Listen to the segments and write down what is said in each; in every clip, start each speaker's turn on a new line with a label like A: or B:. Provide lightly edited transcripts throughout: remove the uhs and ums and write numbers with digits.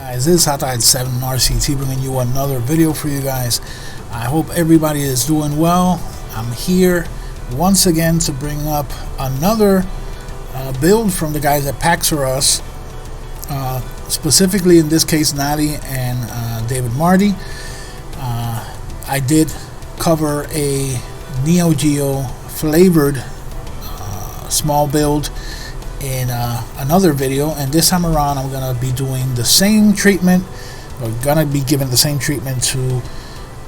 A: Guys, this is Hot7 RCT bringing you another video for you guys. I hope everybody is doing well. I'm here once again to bring up another build from the guys at PAX R Us, specifically in this case Nally and D.Marti. I did cover a Neo Geo flavored small build in another video, and this time around I'm gonna be doing the same treatment. We're gonna be giving the same treatment to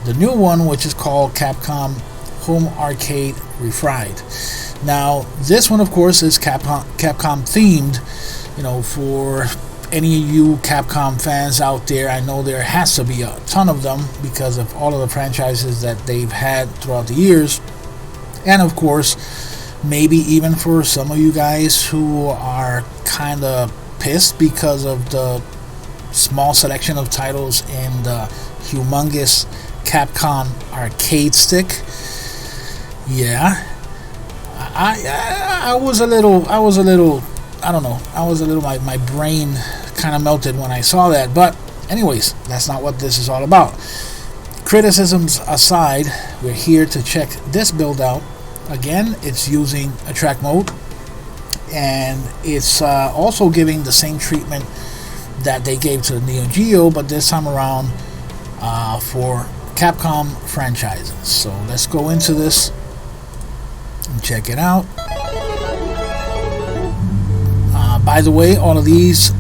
A: the new one, which is called Capcom Home Arcade Refried. Now this one of course is Capcom themed. You know, for any of you Capcom fans out there, I know there has to be a ton of them because of all of the franchises that they've had throughout the years, and of course maybe even for some of you guys who are kind of pissed because of the small selection of titles in the humongous Capcom arcade stick. Yeah, I was a little I don't know, my brain kind of melted when I saw that. But anyways, that's not what this is all about. Criticisms aside, we're here to check this build out. Again, it's using a track mode, and it's also giving the same treatment that they gave to the Neo Geo, but this time around for Capcom franchises. So let's go into this and check it out. By the way, all of these,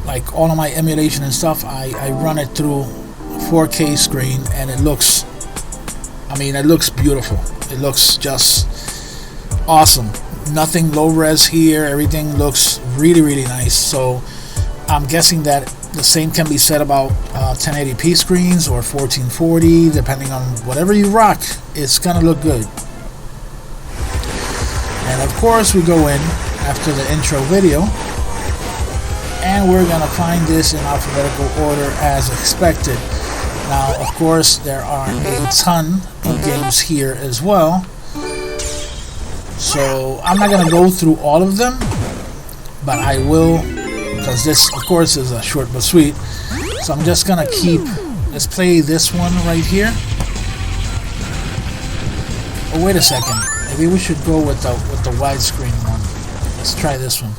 A: like all of my emulation and stuff, I run it through 4K screen, and it looks, it looks beautiful. It looks just awesome. Nothing low res here. Everything looks really nice. So I'm guessing that the same can be said about 1080p screens or 1440, depending on whatever you rock. It's gonna look good. And of course we go in after the intro video, and we're gonna find this in alphabetical order as expected. Now, of course, there are a ton of games here as well, so I'm not going to go through all of them, but I will, because this, of course, is a short but sweet. So I'm just going to let's play this one right here. Oh, wait a second. Maybe we should go with the widescreen one. Let's try this one.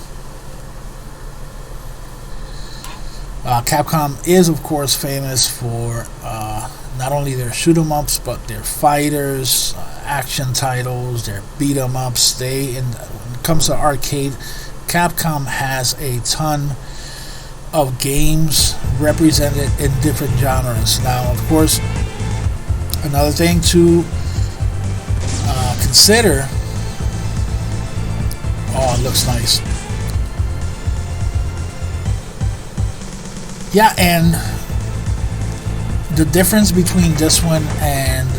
A: Capcom is of course famous for not only their shoot 'em ups, but their fighters, action titles, their beat 'em ups. When it comes to arcade, Capcom has a ton of games represented in different genres. Now, of course, another thing to consider. Oh, it looks nice. Yeah, and the difference between this one and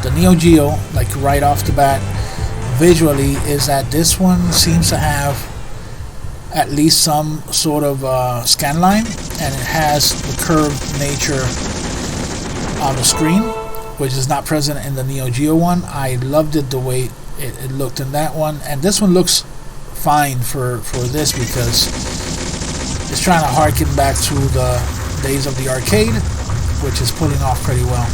A: the Neo Geo, like right off the bat, visually, is that this one seems to have at least some sort of scan line, and it has the curved nature on the screen, which is not present in the Neo Geo one. I loved it the way it looked in that one, and this one looks fine for this because it's trying to harken back to the days of the arcade, which is pulling off pretty well.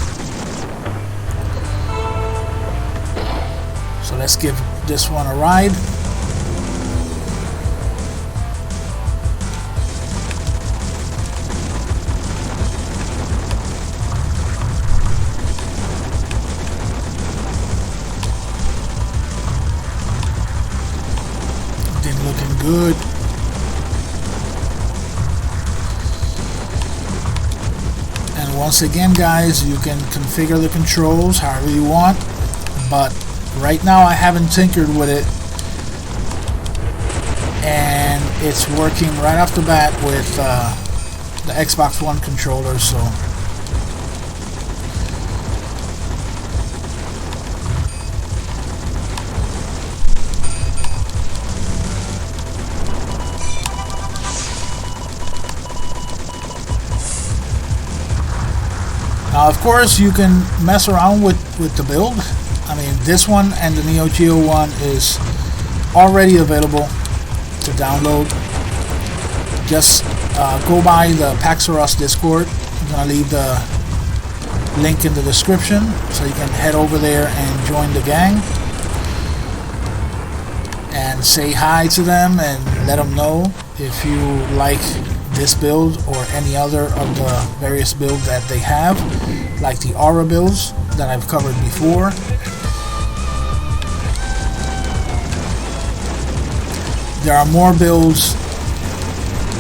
A: So let's give this one a ride. Everything looking good. Once again, guys, you can configure the controls however you want, but right now I haven't tinkered with it, and it's working right off the bat with the Xbox One controller. So now, of course, you can mess around with the build. This one and the Neo Geo one is already available to download. just go by the Paxoros Discord. I'm gonna leave the link in the description so you can head over there and join the gang and say hi to them and let them know if you like this build or any other of the various builds that they have, like the Aura builds that I've covered before. There are more builds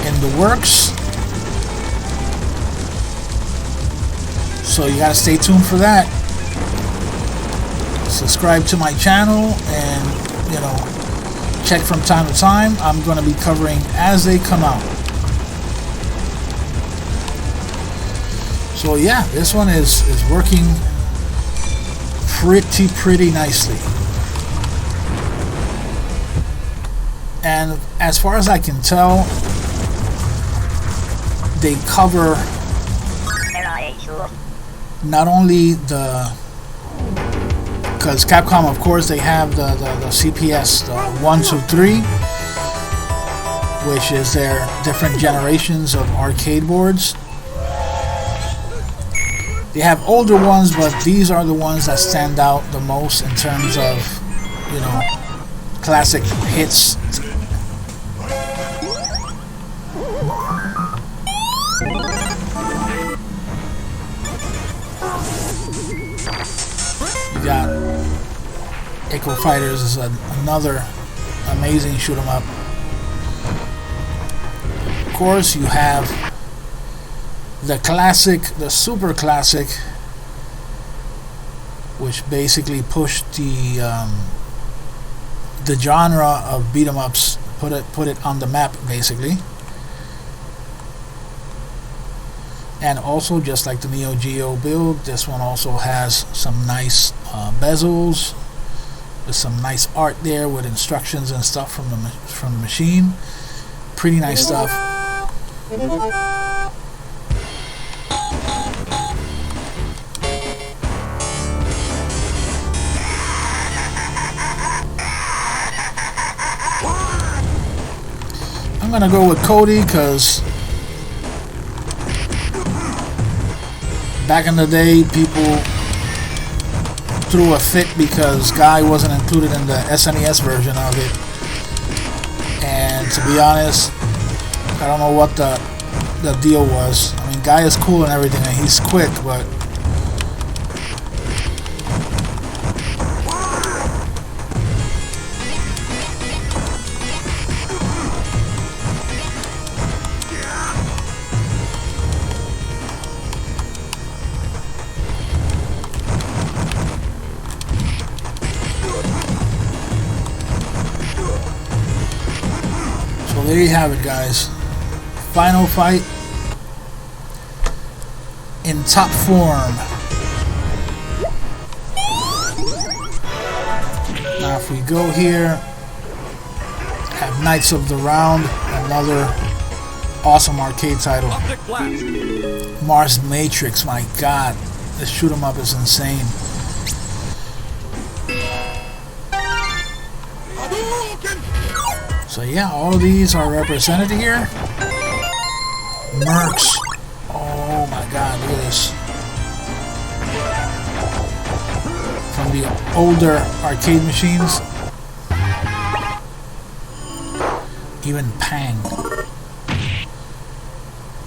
A: in the works, so you gotta stay tuned for that. Subscribe to my channel and, you know, check from time to time. I'm gonna be covering as they come out. So yeah, this one is working pretty nicely. And as far as I can tell, they cover not only the, because Capcom, of course, they have the CPS, the 1, 2, 3, which is their different generations of arcade boards. They have older ones, but these are the ones that stand out the most in terms of, you know, classic hits. You got Echo Fighters is another amazing shoot 'em up. Of course, you have the classic, the super classic, which basically pushed the genre of beat 'em ups, put it on the map basically. And also, just like the Neo Geo build, this one also has some nice bezels. There's some nice art there with instructions and stuff from the machine. Pretty nice stuff. I'm gonna go with Cody because back in the day, people threw a fit because Guy wasn't included in the SNES version of it. And to be honest, I don't know what the deal was. I mean, Guy is cool and everything, and he's quick, but there you have it, guys. Final fight in top form. Now if we go here, have Knights of the Round, another awesome arcade title. Mars Matrix, my god, this shoot 'em up is insane. So yeah, all of these are represented here. Mercs. Oh my god, look at this. From the older arcade machines. Even Pang.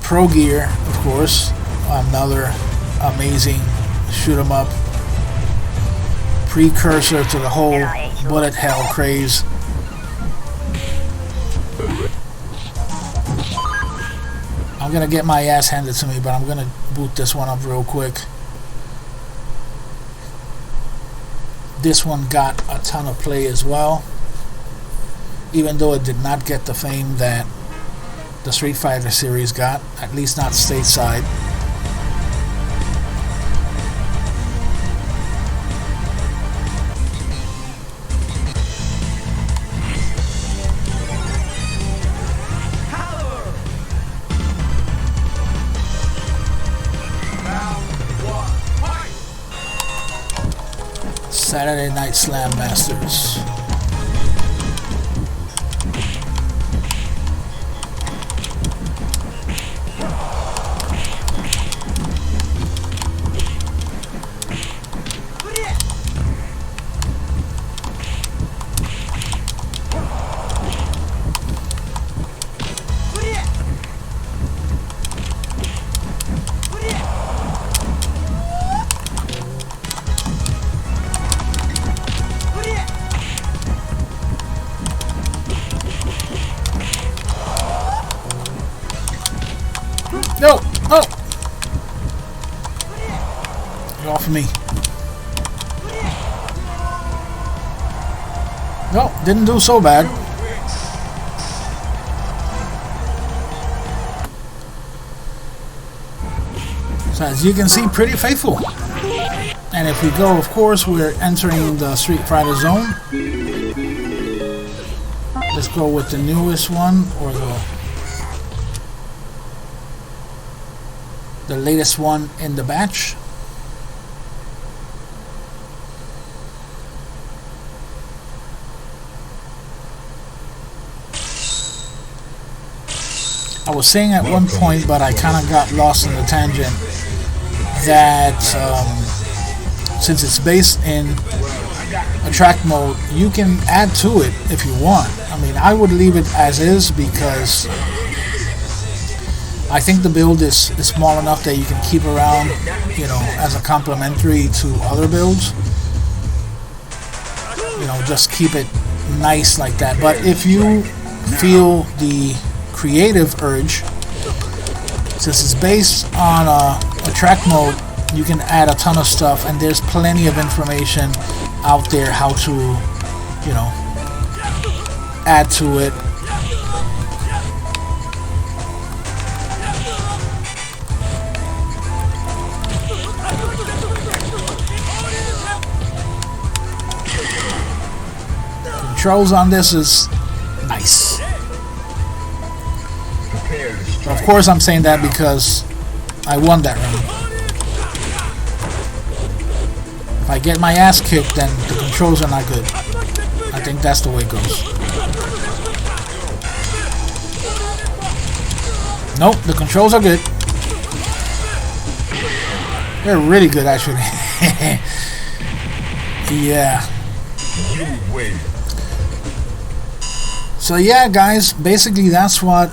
A: Pro Gear, of course. Another amazing shoot 'em up. Precursor to the whole bullet hell craze. I'm gonna get my ass handed to me, but I'm gonna boot this one up real quick. This one got a ton of play as well, even though it did not get the fame that the Street Fighter series got, at least not stateside. Saturday Night Slam Masters. No! Oh! Get off of me. No, didn't do so bad. So as you can see, pretty faithful. And if we go, of course, we're entering the Street Fighter zone. Let's go with the newest one, or the latest one in the batch. I was saying at one point, but I kind of got lost in the tangent, that since it's based in a track mode, you can add to it if you want. I mean, I would leave it as is because I think the build is small enough that you can keep around, you know, as a complementary to other builds. You know, just keep it nice like that. But if you feel the creative urge, since it's based on a track mode, you can add a ton of stuff, and there's plenty of information out there how to, you know, add to it. Controls on this is nice. Of course I'm saying that because I won that round. If I get my ass kicked, then the controls are not good. I think that's the way it goes. Nope, the controls are good. They're really good, actually. Yeah. So yeah, guys, basically that's what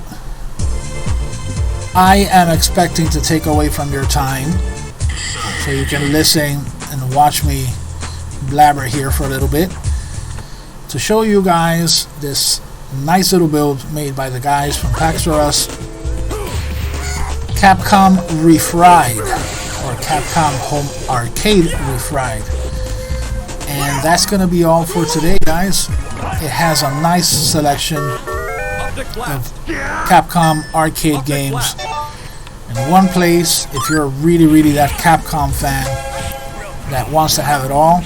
A: I am expecting to take away from your time, so you can listen and watch me blabber here for a little bit to show you guys this nice little build made by the guys from PAX R Us, Capcom Refried, or Capcom Home Arcade Refried. And that's gonna be all for today, guys. It has a nice selection of Capcom arcade games in one place. If you're really that Capcom fan that wants to have it all,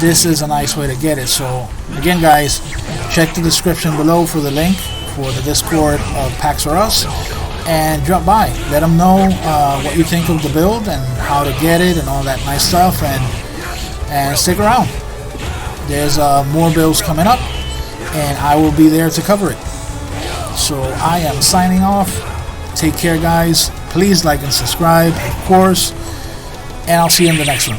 A: this is a nice way to get it. So again, guys, check the description below for the link for the Discord of PAX R Us, and drop by. Let them know what you think of the build and how to get it and all that nice stuff, and stick around. There's more builds coming up, and I will be there to cover it. So I am signing off. Take care, guys. Please like and subscribe, of course, and I'll see you in the next one.